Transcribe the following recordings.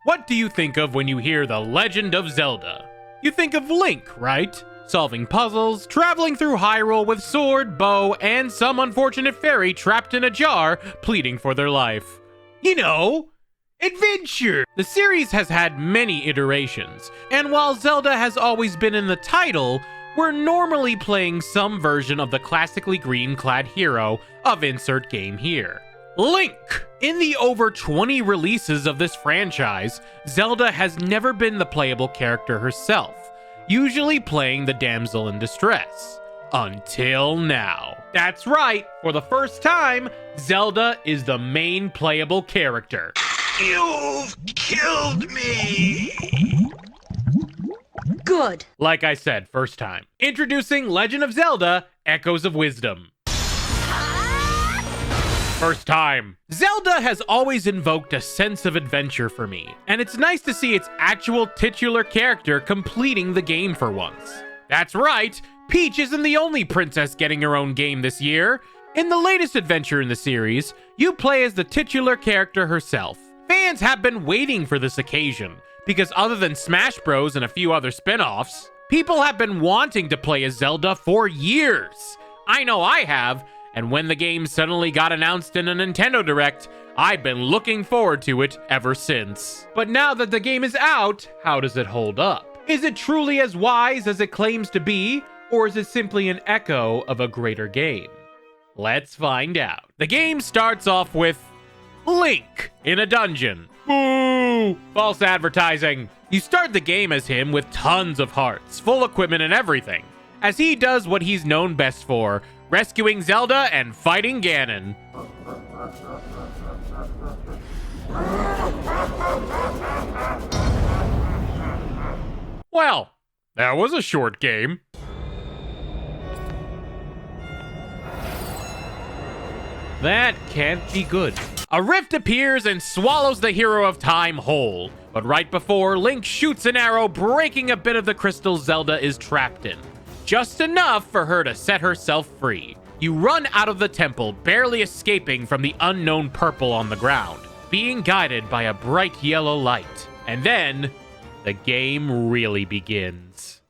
What do you think of when you hear The Legend of Zelda? You think of Link, right? Solving puzzles, traveling through Hyrule with sword, bow, and some unfortunate fairy trapped in a jar pleading for their life. You know, adventure! The series has had many iterations, and while Zelda has always been in the title, we're normally playing some version of the classically green-clad hero of insert game here. Link! In the over 20 releases of this franchise, Zelda has never been the playable character herself, usually playing the damsel in distress. Until now. That's right, for the first time, Zelda is the main playable character. You've killed me! Good. Like I said, first time. Introducing Legend of Zelda, Echoes of Wisdom. First time. Zelda has always invoked a sense of adventure for me, and it's nice to see its actual titular character completing the game for once. That's right, Peach isn't the only princess getting her own game this year. In the latest adventure in the series, you play as the titular character herself. Fans have been waiting for this occasion, because other than Smash Bros. And a few other spin-offs, people have been wanting to play as Zelda for years. I know I have, and when the game suddenly got announced in a Nintendo Direct, I've been looking forward to it ever since. But now that the game is out, how does it hold up? Is it truly as wise as it claims to be, or is it simply an echo of a greater game? Let's find out. The game starts off with Link in a dungeon. Boo! False advertising. You start the game as him with tons of hearts, full equipment and everything, as he does what he's known best for, rescuing Zelda and fighting Ganon. Well, that was a short game. That can't be good. A rift appears and swallows the hero of time whole, but right before, Link shoots an arrow, breaking a bit of the crystal Zelda is trapped in. Just enough for her to set herself free. You run out of the temple, barely escaping from the unknown purple on the ground, being guided by a bright yellow light. And then, the game really begins.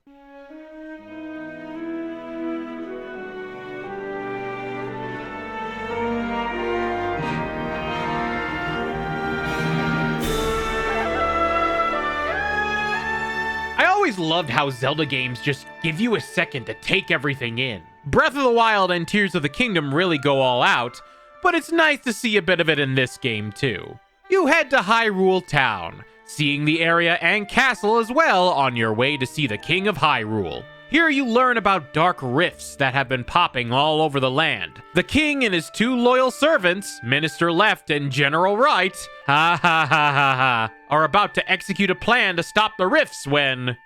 I always loved how Zelda games just give you a second to take everything in. Breath of the Wild and Tears of the Kingdom really go all out, but it's nice to see a bit of it in this game too. You head to Hyrule Town, seeing the area and castle as well on your way to see the King of Hyrule. Here you learn about dark rifts that have been popping all over the land. The king and his two loyal servants, Minister Left and General Right, are about to execute a plan to stop the rifts when...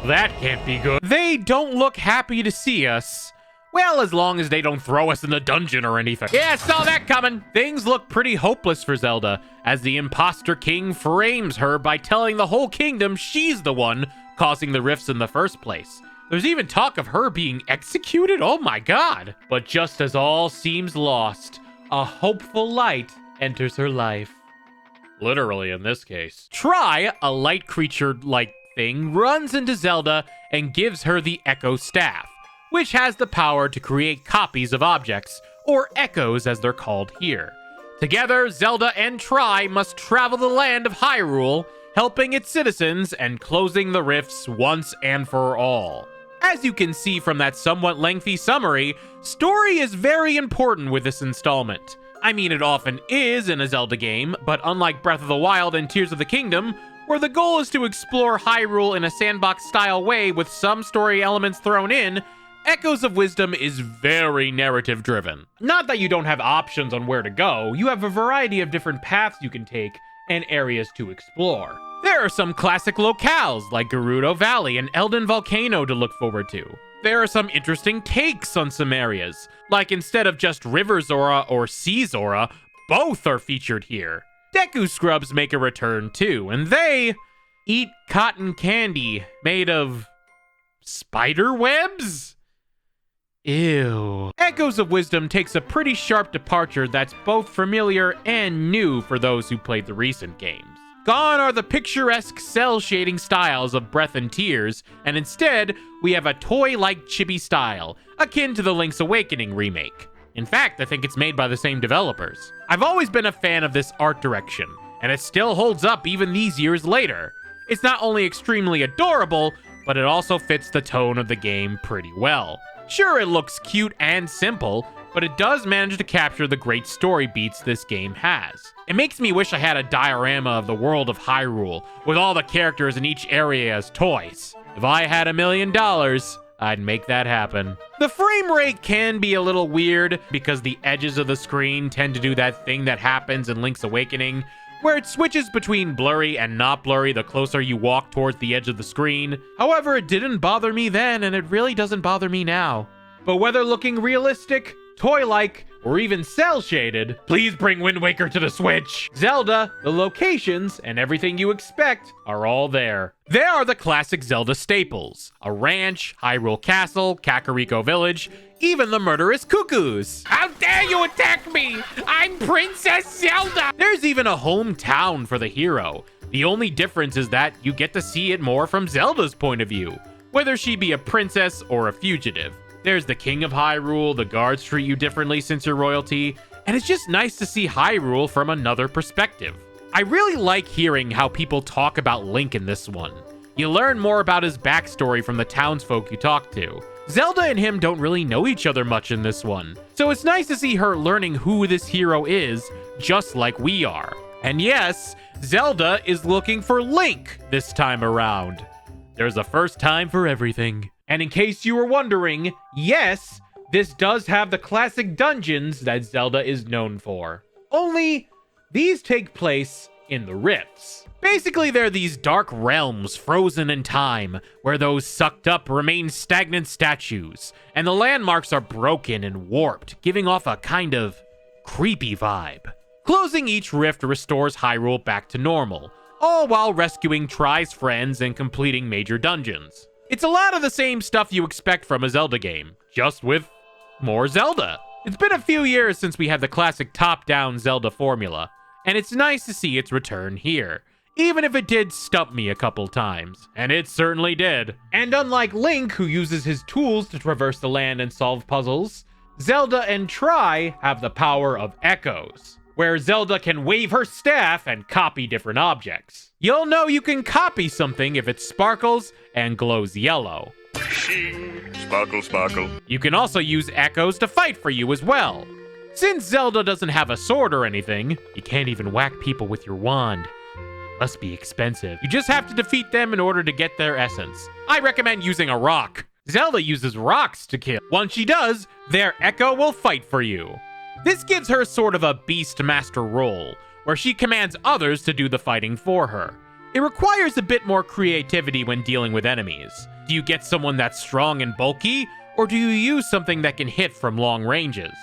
That can't be good. They don't look happy to see us. Well, as long as they don't throw us in the dungeon or anything. Yeah, saw that coming. Things look pretty hopeless for Zelda, as the imposter king frames her by telling the whole kingdom she's the one causing the rifts in the first place. There's even talk of her being executed? Oh my god. But just as all seems lost, a hopeful light enters her life. Literally in this case. Try, a light creature-like thing, runs into Zelda and gives her the Echo Staff, which has the power to create copies of objects, or echoes as they're called here. Together, Zelda and Tri must travel the land of Hyrule, helping its citizens and closing the rifts once and for all. As you can see from that somewhat lengthy summary, story is very important with this installment. I mean, it often is in a Zelda game, but unlike Breath of the Wild and Tears of the Kingdom, where the goal is to explore Hyrule in a sandbox-style way with some story elements thrown in, Echoes of Wisdom is very narrative-driven. Not that you don't have options on where to go, you have a variety of different paths you can take and areas to explore. There are some classic locales like Gerudo Valley and Elden Volcano to look forward to. There are some interesting takes on some areas, like instead of just River Zora or Sea Zora, both are featured here. Deku Scrubs make a return too, and they eat cotton candy made of spider webs? Ew. Echoes of Wisdom takes a pretty sharp departure that's both familiar and new for those who played the recent games. Gone are the picturesque cell shading styles of Breath and Tears, and instead, we have a toy-like chibi style, akin to the Link's Awakening remake. In fact, I think it's made by the same developers. I've always been a fan of this art direction, and it still holds up even these years later. It's not only extremely adorable, but it also fits the tone of the game pretty well. Sure, it looks cute and simple, but it does manage to capture the great story beats this game has. It makes me wish I had a diorama of the world of Hyrule, with all the characters in each area as toys. If I had $1 million, I'd make that happen. The frame rate can be a little weird, because the edges of the screen tend to do that thing that happens in Link's Awakening, where it switches between blurry and not blurry the closer you walk towards the edge of the screen. However, it didn't bother me then, and it really doesn't bother me now. But whether looking realistic, toy-like, or even cel-shaded, please bring Wind Waker to the Switch. Zelda, the locations, and everything you expect are all there. There are the classic Zelda staples: a ranch, Hyrule Castle, Kakariko Village, even the murderous cuckoos. How dare you attack me? I'm Princess Zelda! There's even a hometown for the hero. The only difference is that you get to see it more from Zelda's point of view, whether she be a princess or a fugitive. There's the King of Hyrule, the guards treat you differently since you're royalty, and it's just nice to see Hyrule from another perspective. I really like hearing how people talk about Link in this one. You learn more about his backstory from the townsfolk you talk to. Zelda and him don't really know each other much in this one, so it's nice to see her learning who this hero is, just like we are. And yes, Zelda is looking for Link this time around. There's a first time for everything. And in case you were wondering, yes, this does have the classic dungeons that Zelda is known for. Only, these take place in the Rifts. Basically, they're these dark realms frozen in time, where those sucked up remain stagnant statues, and the landmarks are broken and warped, giving off a kind of creepy vibe. Closing each rift restores Hyrule back to normal, all while rescuing Tri's friends and completing major dungeons. It's a lot of the same stuff you expect from a Zelda game, just with more Zelda. It's been a few years since we had the classic top-down Zelda formula, and it's nice to see its return here, even if it did stump me a couple times. And it certainly did. And unlike Link, who uses his tools to traverse the land and solve puzzles, Zelda and Tri have the power of echoes, where Zelda can wave her staff and copy different objects. You'll know you can copy something if it sparkles and glows yellow. Shing, sparkle, sparkle. You can also use echoes to fight for you as well. Since Zelda doesn't have a sword or anything, you can't even whack people with your wand. Must be expensive. You just have to defeat them in order to get their essence. I recommend using a rock. Zelda uses rocks to kill. Once she does, their echo will fight for you. This gives her sort of a beast master role, where she commands others to do the fighting for her. It requires a bit more creativity when dealing with enemies. Do you get someone that's strong and bulky, or do you use something that can hit from long ranges?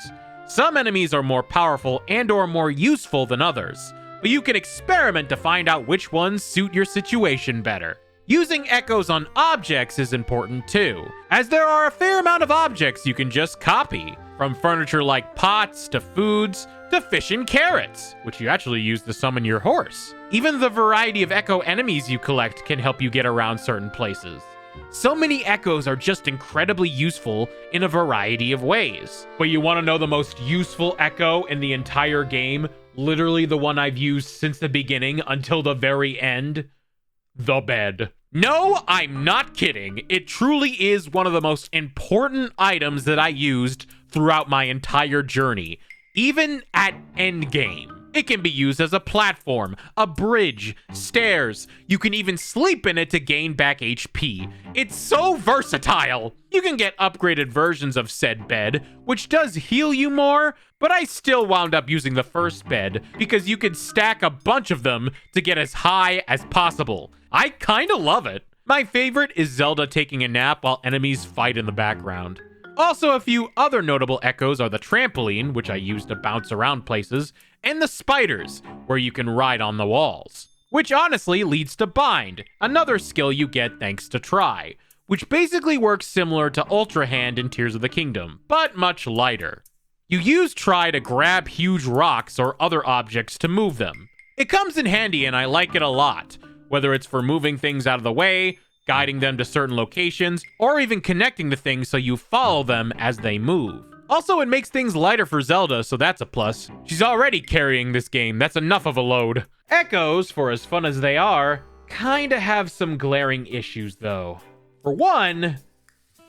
Some enemies are more powerful and or more useful than others, but you can experiment to find out which ones suit your situation better. Using echoes on objects is important too, as there are a fair amount of objects you can just copy, from furniture like pots to foods to fish and carrots, which you actually use to summon your horse. Even the variety of echo enemies you collect can help you get around certain places. So many echoes are just incredibly useful in a variety of ways. But you want to know the most useful echo in the entire game? Literally the one I've used since the beginning until the very end? The bed. No, I'm not kidding. It truly is one of the most important items that I used throughout my entire journey, even at endgame. It can be used as a platform, a bridge, stairs. You can even sleep in it to gain back HP. It's so versatile. You can get upgraded versions of said bed, which does heal you more, but I still wound up using the first bed because you can stack a bunch of them to get as high as possible. I kinda love it. My favorite is Zelda taking a nap while enemies fight in the background. Also, a few other notable echoes are the trampoline, which I use to bounce around places, and the spiders, where you can ride on the walls. Which honestly leads to Bind, another skill you get thanks to Tri, which basically works similar to Ultra Hand in Tears of the Kingdom, but much lighter. You use Try to grab huge rocks or other objects to move them. It comes in handy and I like it a lot, whether it's for moving things out of the way, guiding them to certain locations, or even connecting to things so you follow them as they move. Also, it makes things lighter for Zelda, so that's a plus. She's already carrying this game, that's enough of a load. Echoes, for as fun as they are, kinda have some glaring issues though. For one,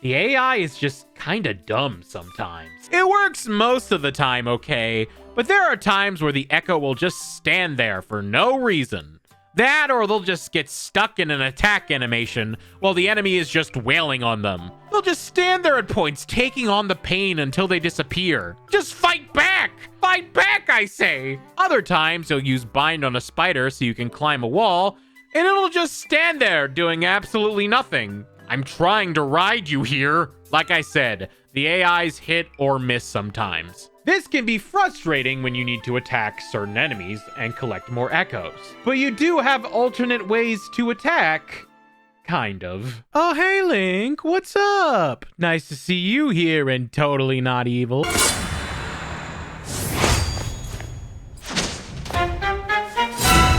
the AI is just kinda dumb sometimes. It works most of the time okay, but there are times where the Echo will just stand there for no reason. That, or they'll just get stuck in an attack animation while the enemy is just wailing on them. They'll just stand there at points, taking on the pain until they disappear. Just fight back! Fight back, I say! Other times, you'll use Bind on a spider so you can climb a wall, and it'll just stand there doing absolutely nothing. I'm trying to ride you here. Like I said, the AIs hit or miss sometimes. This can be frustrating when you need to attack certain enemies and collect more echoes. But you do have alternate ways to attack. Kind of. Oh, hey, Link. What's up? Nice to see you here and totally not evil.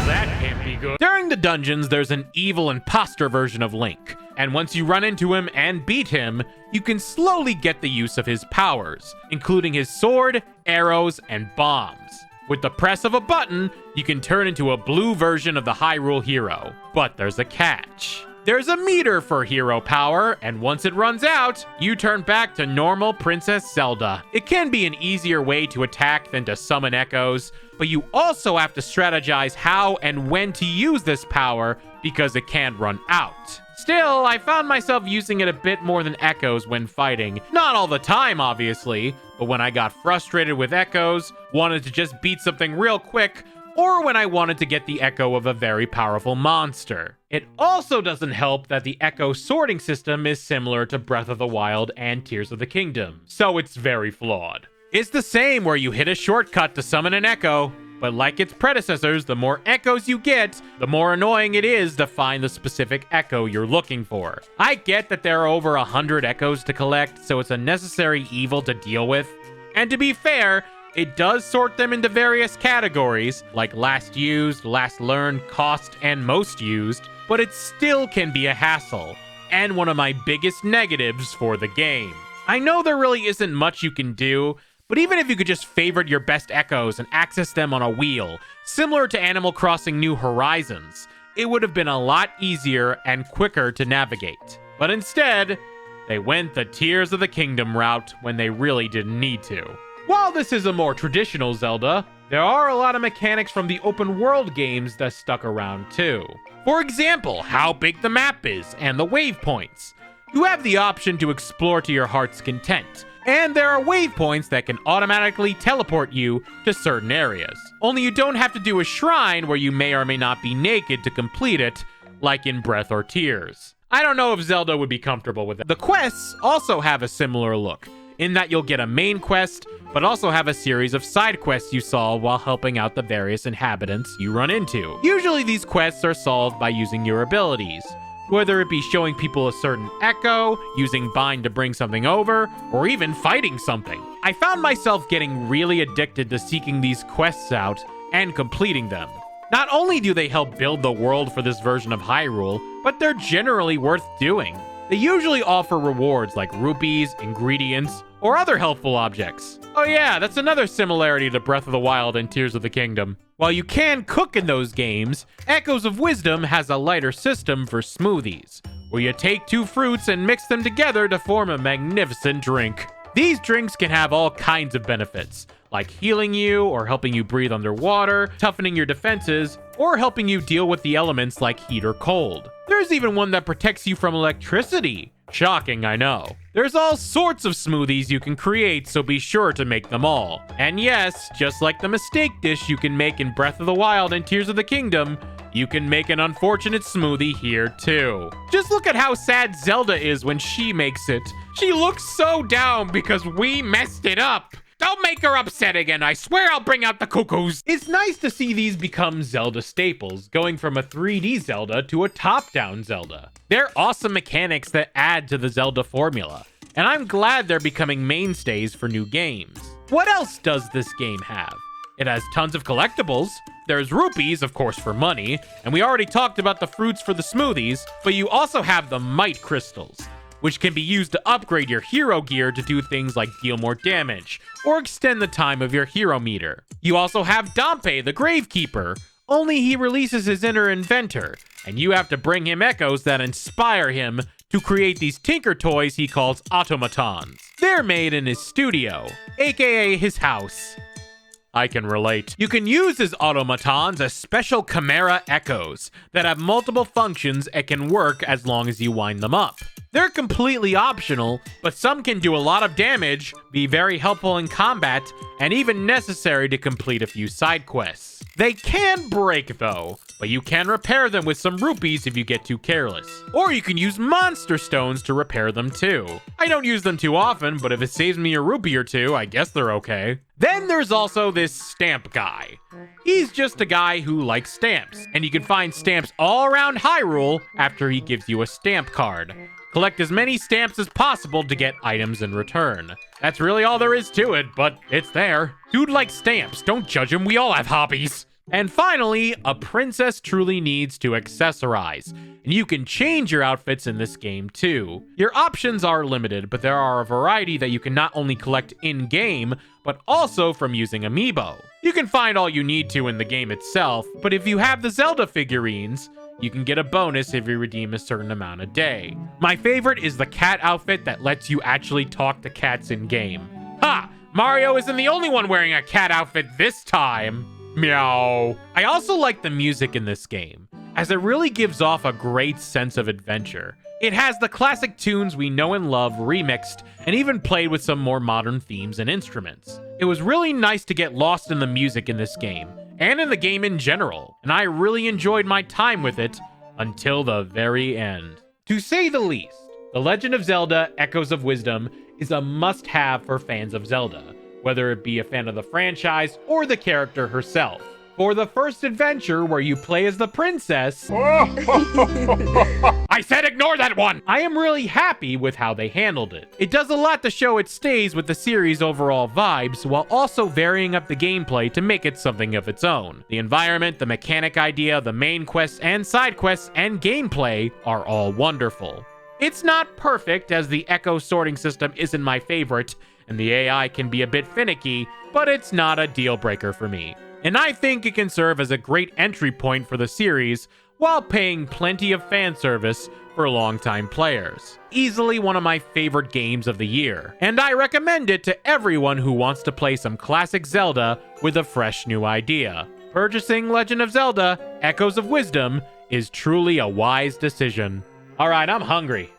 That can't be good. During the dungeons, there's an evil imposter version of Link. And once you run into him and beat him, you can slowly get the use of his powers, including his sword, arrows, and bombs. With the press of a button, you can turn into a blue version of the Hyrule hero. But there's a catch. There's a meter for hero power, and once it runs out, you turn back to normal Princess Zelda. It can be an easier way to attack than to summon echoes, but you also have to strategize how and when to use this power because it can run out. Still, I found myself using it a bit more than echoes when fighting. Not all the time, obviously, but when I got frustrated with echoes, wanted to just beat something real quick, or when I wanted to get the echo of a very powerful monster. It also doesn't help that the echo sorting system is similar to Breath of the Wild and Tears of the Kingdom, so it's very flawed. It's the same where you hit a shortcut to summon an echo, but like its predecessors, the more echoes you get, the more annoying it is to find the specific echo you're looking for. I get that there are over 100 echoes to collect, so it's a necessary evil to deal with. And to be fair, it does sort them into various categories, like last used, last learned, cost, and most used, but it still can be a hassle, and one of my biggest negatives for the game. I know there really isn't much you can do, but even if you could just favorite your best echoes and access them on a wheel, similar to Animal Crossing New Horizons, it would have been a lot easier and quicker to navigate. But instead, they went the Tears of the Kingdom route when they really didn't need to. While this is a more traditional Zelda, there are a lot of mechanics from the open world games that stuck around too. For example, how big the map is and the waypoints. You have the option to explore to your heart's content, and there are waypoints that can automatically teleport you to certain areas. Only you don't have to do a shrine where you may or may not be naked to complete it, like in Breath or Tears. I don't know if Zelda would be comfortable with it. The quests also have a similar look, in that you'll get a main quest, but also have a series of side quests you solve while helping out the various inhabitants you run into. Usually these quests are solved by using your abilities, whether it be showing people a certain echo, using Bind to bring something over, or even fighting something. I found myself getting really addicted to seeking these quests out and completing them. Not only do they help build the world for this version of Hyrule, but they're generally worth doing. They usually offer rewards like rupees, ingredients, or other helpful objects. Oh yeah, that's another similarity to Breath of the Wild and Tears of the Kingdom. While you can cook in those games, Echoes of Wisdom has a lighter system for smoothies, where you take two fruits and mix them together to form a magnificent drink. These drinks can have all kinds of benefits, like healing you or helping you breathe underwater, toughening your defenses, or helping you deal with the elements like heat or cold. There's even one that protects you from electricity. Shocking, I know. There's all sorts of smoothies you can create, so be sure to make them all. And yes, just like the mistake dish you can make in Breath of the Wild and Tears of the Kingdom, you can make an unfortunate smoothie here too. Just look at how sad Zelda is when she makes it. She looks so down because we messed it up. Don't make her upset again. I swear I'll bring out the cuckoos. It's nice to see these become Zelda staples, going from a 3D Zelda to a top-down Zelda. They're awesome mechanics that add to the Zelda formula, and I'm glad they're becoming mainstays for new games. What else does this game have? It has tons of collectibles. There's rupees, of course, for money, and we already talked about the fruits for the smoothies, but you also have the might crystals, which can be used to upgrade your hero gear to do things like deal more damage, or extend the time of your hero meter. You also have Dompe, the Gravekeeper, only he releases his inner inventor, and you have to bring him echoes that inspire him to create these tinker toys he calls automatons. They're made in his studio, aka his house. I can relate. You can use his automatons as special Chimera echoes that have multiple functions and can work as long as you wind them up. They're completely optional, but some can do a lot of damage, be very helpful in combat, and even necessary to complete a few side quests. They can break though, but you can repair them with some rupees if you get too careless. Or you can use monster stones to repair them too. I don't use them too often, but if it saves me a rupee or two, I guess they're okay. Then there's also this stamp guy. He's just a guy who likes stamps, and you can find stamps all around Hyrule after he gives you a stamp card. Collect as many stamps as possible to get items in return. That's really all there is to it, but it's there. Dude likes stamps, don't judge him, we all have hobbies. And finally, a princess truly needs to accessorize, and you can change your outfits in this game too. Your options are limited, but there are a variety that you can not only collect in-game, but also from using Amiibo. You can find all you need to in the game itself, but if you have the Zelda figurines, you can get a bonus if you redeem a certain amount a day. My favorite is the cat outfit that lets you actually talk to cats in-game. Ha! Mario isn't the only one wearing a cat outfit this time. Meow. I also like the music in this game, as it really gives off a great sense of adventure. It has the classic tunes we know and love remixed, and even played with some more modern themes and instruments. It was really nice to get lost in the music in this game, and in the game in general, and I really enjoyed my time with it until the very end. To say the least, The Legend of Zelda: Echoes of Wisdom is a must-have for fans of Zelda, whether it be a fan of the franchise or the character herself. For the first adventure where you play as the princess... I said ignore that one! I am really happy with how they handled it. It does a lot to show it stays with the series' overall vibes, while also varying up the gameplay to make it something of its own. The environment, the mechanic idea, the main quests and side quests, and gameplay are all wonderful. It's not perfect, as the echo sorting system isn't my favorite, and the AI can be a bit finicky, but it's not a deal breaker for me. And I think it can serve as a great entry point for the series, while paying plenty of fan service for longtime players. Easily one of my favorite games of the year, and I recommend it to everyone who wants to play some classic Zelda with a fresh new idea. Purchasing Legend of Zelda: Echoes of Wisdom is truly a wise decision. Alright, I'm hungry.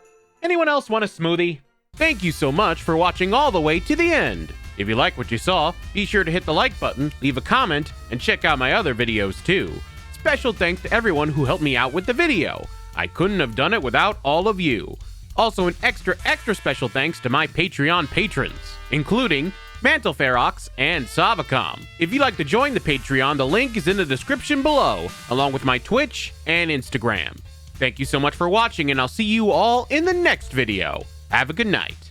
Anyone else want a smoothie? Thank you so much for watching all the way to the end. If you like what you saw, be sure to hit the like button, leave a comment, and check out my other videos too. Special thanks to everyone who helped me out with the video. I couldn't have done it without all of you. Also an extra special thanks to my Patreon patrons, including Mantelferox and Savacom. If you'd like to join the Patreon, the link is in the description below, along with my Twitch and Instagram. Thank you so much for watching, and I'll see you all in the next video. Have a good night.